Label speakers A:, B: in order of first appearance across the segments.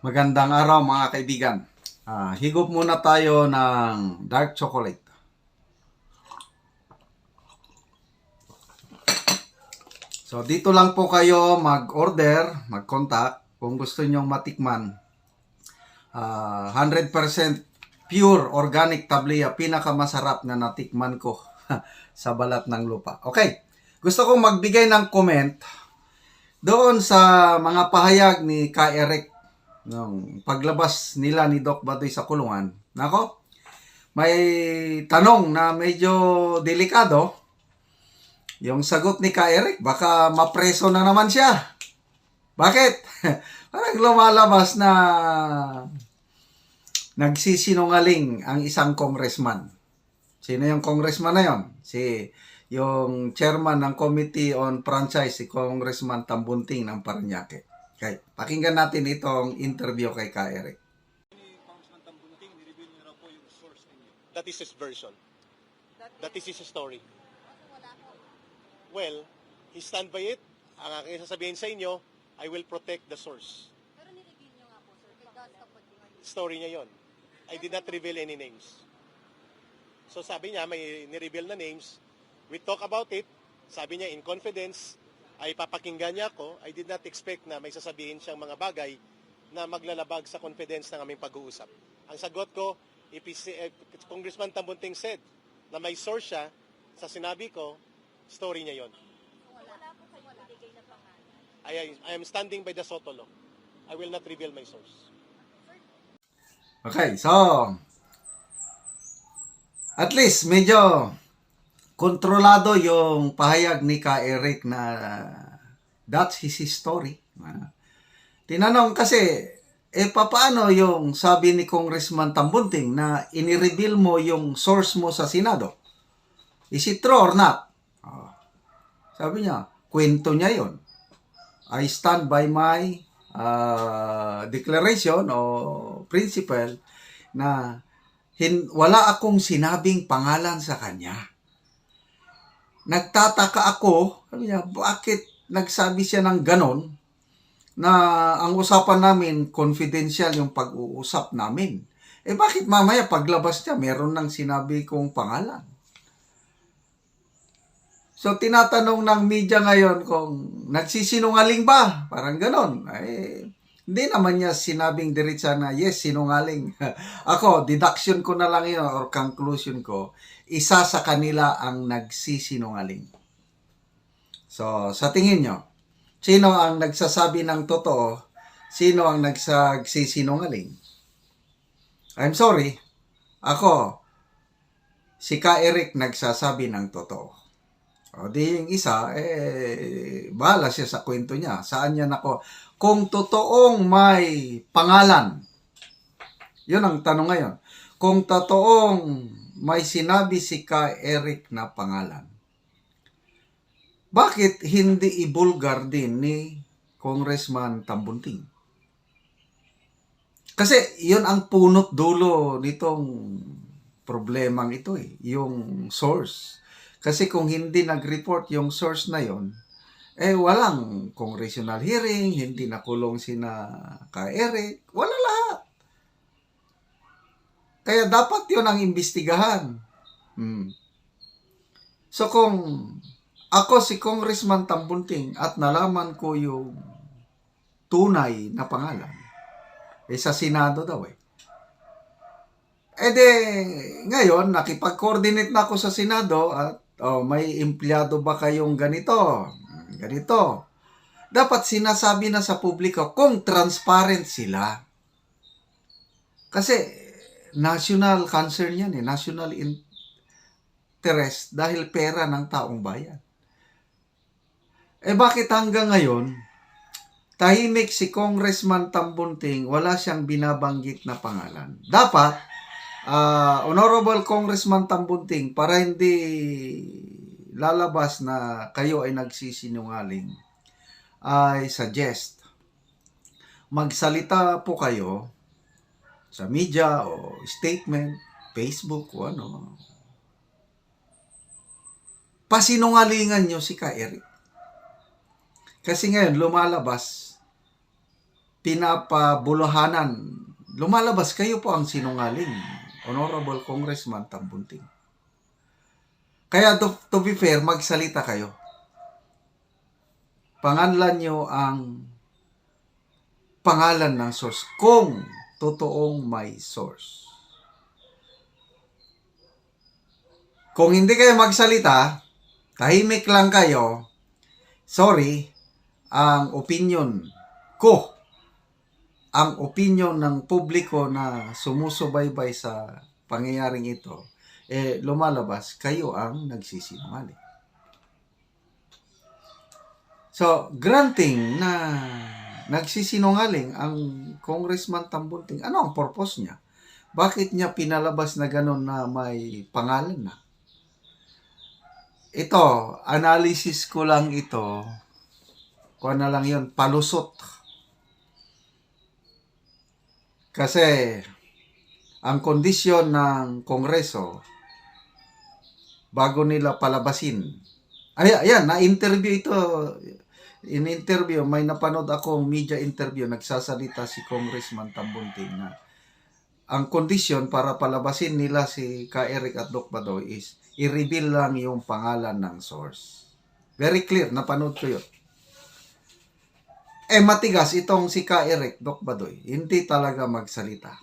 A: Magandang araw mga kaibigan. Higop muna tayo ng dark chocolate. So dito lang po kayo mag-order, mag-contact kung gusto nyong matikman. 100% pure organic tablia, pinakamasarap na natikman ko sa balat ng lupa. Okay, gusto kong magbigay ng comment doon sa mga pahayag ni Ka Eric nung paglabas nila ni Doc Badoy sa kulungan. Nako, may tanong na medyo delikado. Yung sagot ni Ka Eric, baka mapreso na naman siya. Bakit? Parang lumalabas na nagsisinungaling ang isang congressman. Sino yung congressman na yon? Yung chairman ng Committee on Franchise, si Congressman Tambunting ng Parañaque. Okay, pakinggan natin itong interview kay Ka Eric.
B: That is his version. That is his story. Well, he stand by it. Ang aking sasabihin sa inyo, I will protect the source.
C: Pero nireveal nyo nga po, sir. It does kapag
B: Story niya yon. I did not reveal any names. So sabi niya, may nireveal na names. We talk about it. Sabi niya, in confidence, ay papakinggan niya ako. I did not expect na may sasabihin siyang mga bagay na maglalabag sa confidence ng aming pag-uusap. Ang sagot ko, Congressman Tambunting said na may source siya sa sinabi ko, story niya yon.
C: wala po kayo binigay na pangalan.
B: I am standing by the SOTO law. I will not reveal my source.
A: Okay, so at least medyo kontrolado yung pahayag ni Ka Eric na that's his story. Tinanong kasi, papaano yung sabi ni Congressman Tambunting na inireveal mo yung source mo sa Senado? Is it true or not? Sabi niya, kwento niya yon. I stand by my declaration o principle na wala akong sinabing pangalan sa kanya. Nagtataka ako, sabi niya, bakit nagsabi siya ng ganon na ang usapan namin, confidential yung pag-uusap namin. Bakit mamaya paglabas niya, meron nang sinabi kong pangalan? So, tinatanong ng media ngayon kung nagsisinungaling ba? Parang ganon. Hindi naman niya sinabing diretsa na, yes, sinungaling. Ako, deduction ko na lang yun or conclusion ko, isa sa kanila ang nagsisinungaling. So, sa tingin nyo, sino ang nagsasabi ng totoo? Sino ang nagsisinungaling? I'm sorry. Ako, si Ka Eric nagsasabi ng totoo. O di yung isa, bahala siya sa kwento niya. Saan niya nako? Kung totoong may pangalan, yun ang tanong ngayon. Kung totoong may sinabi si Ka Eric na pangalan, bakit hindi ibulgar din ni Congressman Tambunting? Kasi yun ang punot dulo nitong problemang ito yung source. Kasi kung hindi nag-report yung source na yon, walang congressional hearing, hindi nakulong sina Ka Eric, wala lahat. Kaya dapat yun ang imbestigahan. So kung ako si Congressman Tambunting at nalaman ko yung tunay na pangalan, sa Senado daw ngayon, nakipag-coordinate na ako sa Senado at may empleyado ba kayong ganito? Ganito. Dapat sinasabi na sa publiko kung transparent sila. Kasi national concern yan national interest dahil pera ng taong bayan. Bakit hanggang ngayon, tahimik si Congressman Tambunting, wala siyang binabanggit na pangalan? Dapat, Honorable Congressman Tambunting, para hindi lalabas na kayo ay nagsisinungaling, I suggest magsalita po kayo sa media o statement, Facebook o ano. Pasinungalingan nyo si Ka Eric. Kasi ngayon lumalabas pinapabuluhanan. Lumalabas kayo po ang sinungaling, Honorable Congressman Tambunting. Kaya to be fair, magsalita kayo. Pangalan nyo ang pangalan ng source kung totoong may source. Kung hindi kayo magsalita, tahimik lang kayo, sorry, ang opinion ko, ang opinion ng publiko na sumusubaybay sa pangyayaring ito, lumalabas, kayo ang nagsisinungaling. So, granting na nagsisinungaling ang Congressman Tambunting, ano ang purpose niya? Bakit niya pinalabas na gano'n na may pangalan na? Ito, analysis ko lang ito. Kung na lang yun, palusot. Kasi, ang kondisyon ng Kongreso, bago nila palabasin, ayan, na-interview ito. In-interview, may napanood akong media interview, nagsasalita si Congressman Tambunting na ang kondisyon para palabasin nila si Ka Eric at Doc Badoy is i-reveal lang yung pangalan ng source. Very clear, napanood ko yun. Matigas itong si Ka Eric, Doc Badoy, hindi talaga magsalita.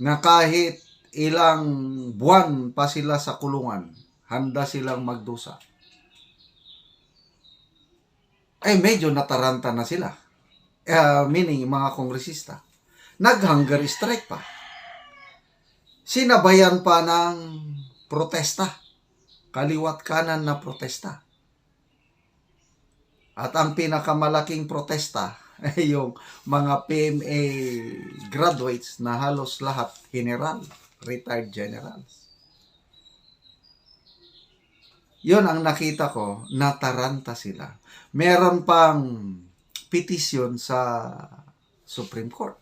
A: Na kahit ilang buwan pa sila sa kulungan, handa silang magdusa. Medyo nataranta na sila. Meaning, mga kongresista. Nag-hunger strike pa. Sinabayan pa ng protesta. Kaliwat kanan na protesta. At ang pinakamalaking protesta ay yung mga PMA graduates na halos lahat general, retired generals. Yun ang nakita ko, nataranta sila. Meron pang petisyon sa Supreme Court.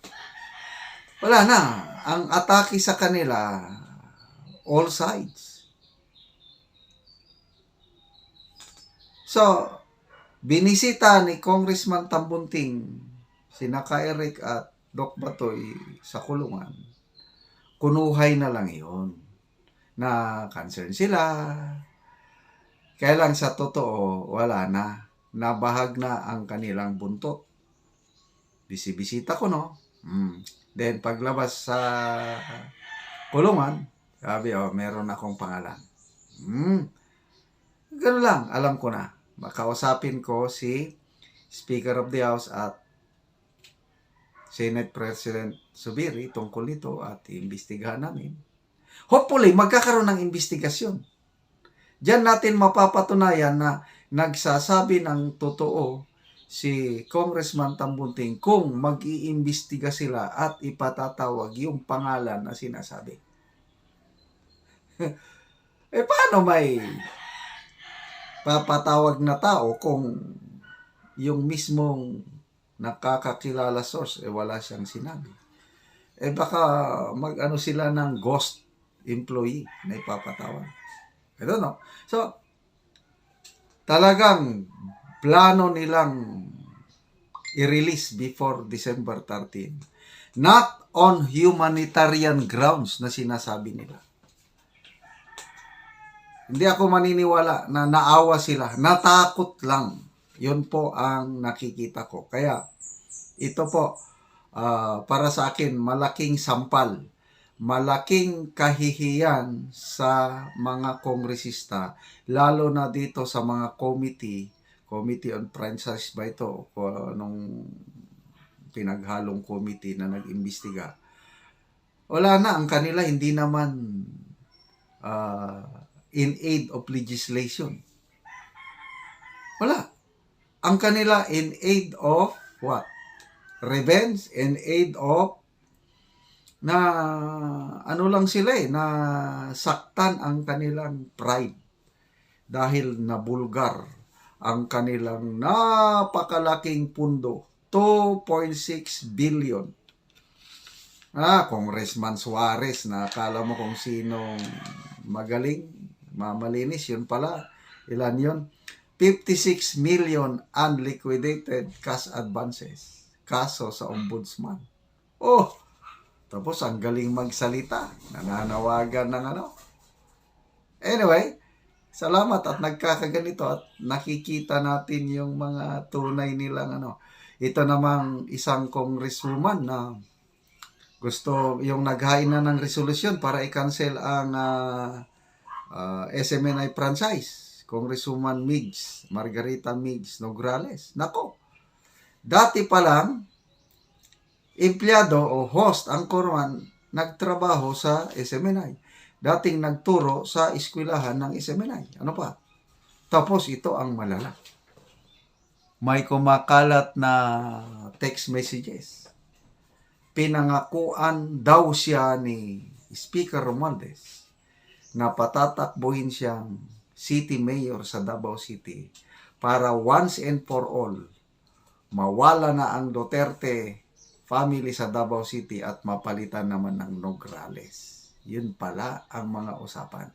A: Wala na. Ang atake sa kanila, all sides. So, binisita ni Congressman Tambunting, sina Ka Eric at Doc Batoy sa kulungan. Kunuhay na lang yun. Na concern sila. Kaya lang sa totoo, wala na. Nabahag na ang kanilang buntot. Bisibisita ko, no? Then, paglabas sa kulungan, sabi, meron akong pangalan. Ganun lang, alam ko na. Makausapin ko si Speaker of the House at Senate President Zubiri tungkol nito at iimbestigahan namin. Hopefully, magkakaroon ng investigasyon. Diyan natin mapapatunayan na nagsasabi ng totoo si Congressman Tambunting kung mag-iimbestiga sila at ipatatawag yung pangalan na sinasabi. Paano may papatawag na tao kung yung mismong nakakakilala source wala siyang sinabi? Baka mag-ano sila ng ghost employee na ipapatawag. I don't know. So, talagang plano nilang i-release before December 13. Not on humanitarian grounds na sinasabi nila. Hindi ako maniniwala na naawa sila. Natakot lang. Yun po ang nakikita ko. Kaya, ito po, para sa akin, malaking sampal. Malaking kahihiyan sa mga kongresista, lalo na dito sa mga Committee on Franchise ba ito, o anong pinaghalong committee na nag-imbestiga. Wala na, ang kanila hindi naman in aid of legislation. Wala. Ang kanila in aid of what? Revenge, in aid of na ano lang sila na saktan ang kanilang pride dahil nabulgar ang kanilang napakalaking pundo, 2.6 billion. Congressman Suarez, na akala mo kung sinong magaling, mamalinis, yun pala, ilan yun? 56 million unliquidated cash advances. kaso sa ombudsman. Oh, tapos ang galing magsalita, nananawagan ng ano. Anyway, salamat at nagkakaganito at nakikita natin yung mga tunay nilang ano. Ito namang isang congresswoman na gusto yung naghain na ng resolusyon para i-cancel ang SMNI franchise. Congresswoman Margarita Migs Nograles. Nako, dati pa lang, empleyado o host ang Corman nagtrabaho sa SMNI. Dating nagturo sa eskwelahan ng SMNI. Ano pa? Tapos ito ang malala. May kumakalat na text messages. Pinangakuan daw siya ni Speaker Romualdez na patatakbuhin siyang city mayor sa Davao City para once and for all mawala na ang Duterte family sa Davao City at mapalitan naman ng Nograles. Yun pala ang mga usapan.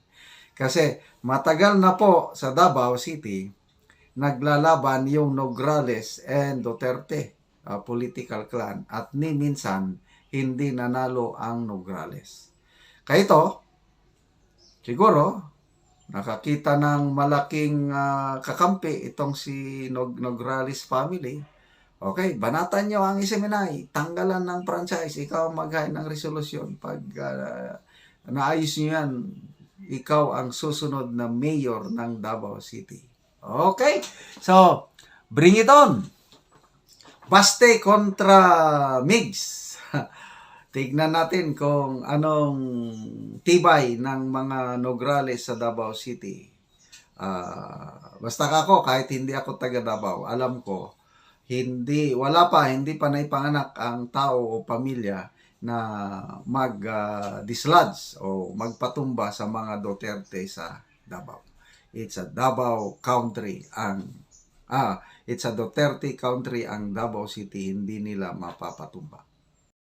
A: Kasi matagal na po sa Davao City, naglalaban yung Nograles and Duterte political clan at ni minsan hindi nanalo ang Nograles. Kaya ito, siguro, nakakita ng malaking kakampi itong si Nograles family. Okay, banatan nyo ang SMNI, tanggalan ng franchise, ikaw maghain ng resolusyon. Pag naayos nyo yan, ikaw ang susunod na mayor ng Davao City. Okay, so, bring it on. Baste kontra Migs. Tignan natin kung anong tibay ng mga Nograles sa Davao City. Basta ako, kahit hindi ako taga Davao, alam ko, hindi pa naipanganak ang tao o pamilya na mag-dislodge o magpatumba sa mga Duterte sa Davao. It's a Davao country it's a Duterte country ang Davao City, hindi nila mapapatumba.